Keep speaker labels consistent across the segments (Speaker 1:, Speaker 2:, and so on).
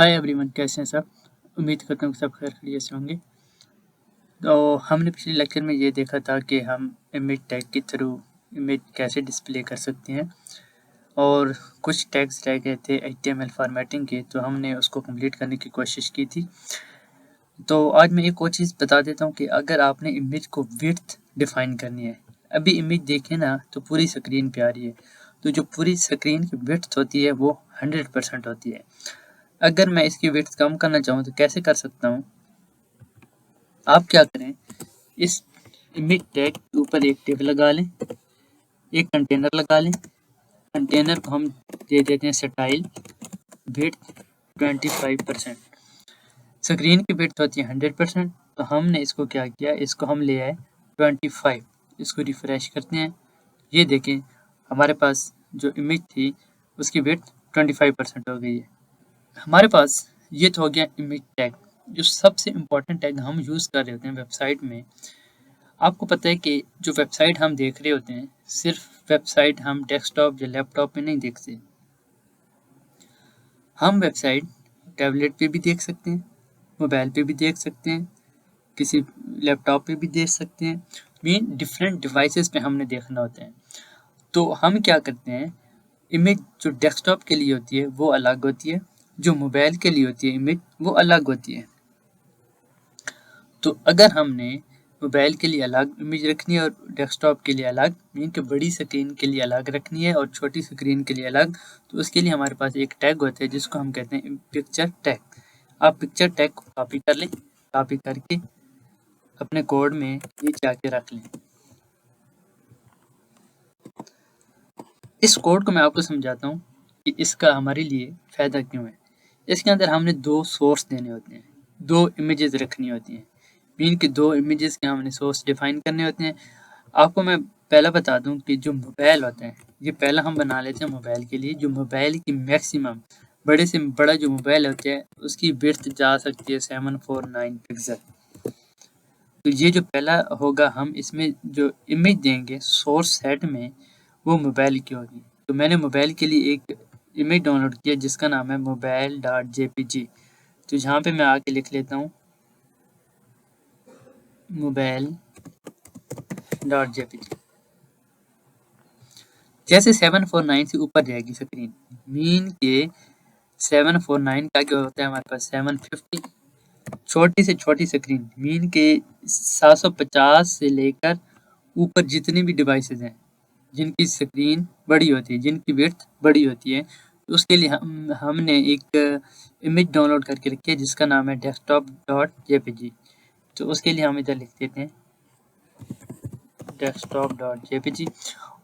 Speaker 1: Hi everyone, कैसे हैं सब। उम्मीद करता हूँ कि सब खैर खैरियत से होंगे। तो हमने पिछले लेक्चर में ये देखा था कि हम इमेज टैग के थ्रू इमेज कैसे डिस्प्ले कर सकते हैं और कुछ टैग्स रह गए थे HTML फॉर्मेटिंग के, तो हमने उसको कंप्लीट करने की कोशिश की थी। तो आज मैं एक और चीज़ बता देता हूँ कि अगर आपने इमेज को विड्थ डिफाइन करनी है, अभी इमेज देखें ना तो पूरी स्क्रीन पे आ रही है, तो जो पूरी स्क्रीन की विड्थ होती है वो 100% होती है। अगर मैं इसकी विड्थ कम करना चाहूँ तो कैसे कर सकता हूँ? आप क्या करें, इस इमेज टैग के ऊपर एक टेब लगा लें, एक कंटेनर लगा लें। कंटेनर को हम दे देते हैं स्टाइल विड्थ 25%। स्क्रीन की विड्थ होती है 100%, तो हमने इसको क्या किया, इसको हम ले आए 25। इसको रिफ्रेश करते हैं, ये देखें हमारे पास जो इमेज थी उसकी विड्थ 25% हो गई है। हमारे पास ये तो हो गया इमेज टैग। जो सबसे इम्पोर्टेंट टैग हम यूज़ कर रहे होते हैं वेबसाइट में, आपको पता है कि जो वेबसाइट हम देख रहे होते हैं, सिर्फ वेबसाइट हम डेस्कटॉप या लैपटॉप पे नहीं देखते। हम वेबसाइट टैबलेट पे भी देख सकते हैं, मोबाइल पे भी देख सकते हैं, किसी लैपटॉप पे भी देख सकते हैं। मीन डिफरेंट डिवाइसेस पे हमने देखना होता है। तो हम क्या करते हैं, इमेज जो डेस्कटॉप के लिए होती है वो अलग होती है, जो मोबाइल के लिए होती है इमेज वो अलग होती है। तो अगर हमने मोबाइल के लिए अलग इमेज रखनी है और डेस्कटॉप के लिए अलग, मीन कि बड़ी स्क्रीन के लिए अलग रखनी है और छोटी स्क्रीन के लिए अलग, तो उसके लिए हमारे पास एक टैग होता है जिसको हम कहते हैं पिक्चर टैग। आप पिक्चर टैग को कॉपी कर लें, कॉपी करके अपने कोड में नीचे आके रख लें। इस कोड को मैं आपको समझाता हूँ कि इसका हमारे लिए फ़ायदा क्यों है। इसके अंदर हमने दो सोर्स देने होते हैं, दो इमेजेस रखनी होती हैं। मीन कि दो इमेजेस के हमने सोर्स डिफाइन करने होते हैं। आपको मैं पहला बता दूं कि जो मोबाइल होता है, ये पहला हम बना लेते हैं मोबाइल के लिए। जो मोबाइल की मैक्सिमम बड़े से बड़ा जो मोबाइल होता है उसकी विड्थ जा सकती है 749 पिक्सल। तो ये जो पहला होगा, हम इसमें जो इमेज देंगे सोर्स सेट में वो मोबाइल की होगी। तो मैंने मोबाइल के लिए एक इमेज डाउनलोड किया जिसका नाम है mobile.jpg। तो यहाँ पे मैं आके लिख लेता हूँ mobile.jpg। जैसे 749 से ऊपर जाएगी स्क्रीन, मीन के 749 का क्या होता है हमारे पास 750। छोटी से छोटी स्क्रीन मीन के 750 से लेकर ऊपर जितनी भी डिवाइसेस हैं जिनकी स्क्रीन बड़ी होती है, जिनकी विड्थ बड़ी होती है, तो उसके लिए हमने एक इमेज डाउनलोड करके रखी है जिसका नाम है desktop.jpg। तो उसके लिए हम इधर लिख देते हैं desktop.jpg।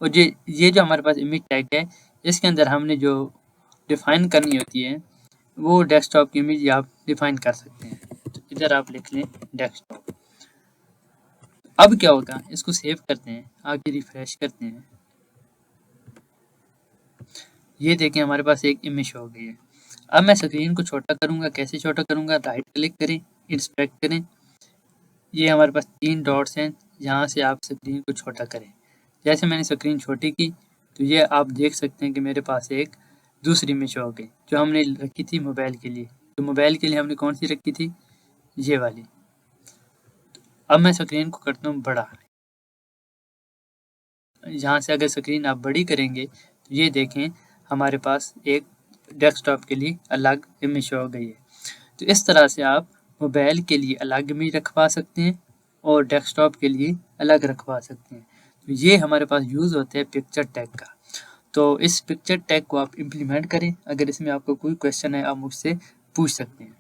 Speaker 1: और ये जो हमारे पास इमेज टैग है, इसके अंदर हमने जो डिफाइन करनी होती है वो डेस्कटॉप की इमेज आप डिफाइन कर सकते हैं। तो इधर आप लिख लें डेस्कटॉप। अब क्या होगा, इसको सेव करते हैं, आगे रिफ्रेश करते हैं, ये देखें हमारे पास एक इमेज हो गई है। अब मैं स्क्रीन को छोटा करूंगा, कैसे छोटा करूंगा, राइट क्लिक करें, इंस्पेक्ट करें, ये हमारे पास 3 डॉट्स हैं, यहाँ से आप स्क्रीन को छोटा करें। जैसे मैंने स्क्रीन छोटी की तो ये आप देख सकते हैं कि मेरे पास एक दूसरी इमेज हो गई जो हमने रखी थी मोबाइल के लिए। तो मोबाइल के लिए हमने कौन सी रखी थी, ये वाली। अब मैं स्क्रीन को करता हूँ बड़ा, यहाँ से अगर स्क्रीन आप बड़ी करेंगे तो ये देखें हमारे पास एक डेस्कटॉप के लिए अलग इमेज हो गई है। तो इस तरह से आप मोबाइल के लिए अलग इमेज रखवा सकते हैं और डेस्कटॉप के लिए अलग रखवा सकते हैं। तो ये हमारे पास यूज़ होता है पिक्चर टैग का। तो इस पिक्चर टैग को आप इम्प्लीमेंट करें। अगर इसमें आपको कोई क्वेश्चन है आप मुझसे पूछ सकते हैं।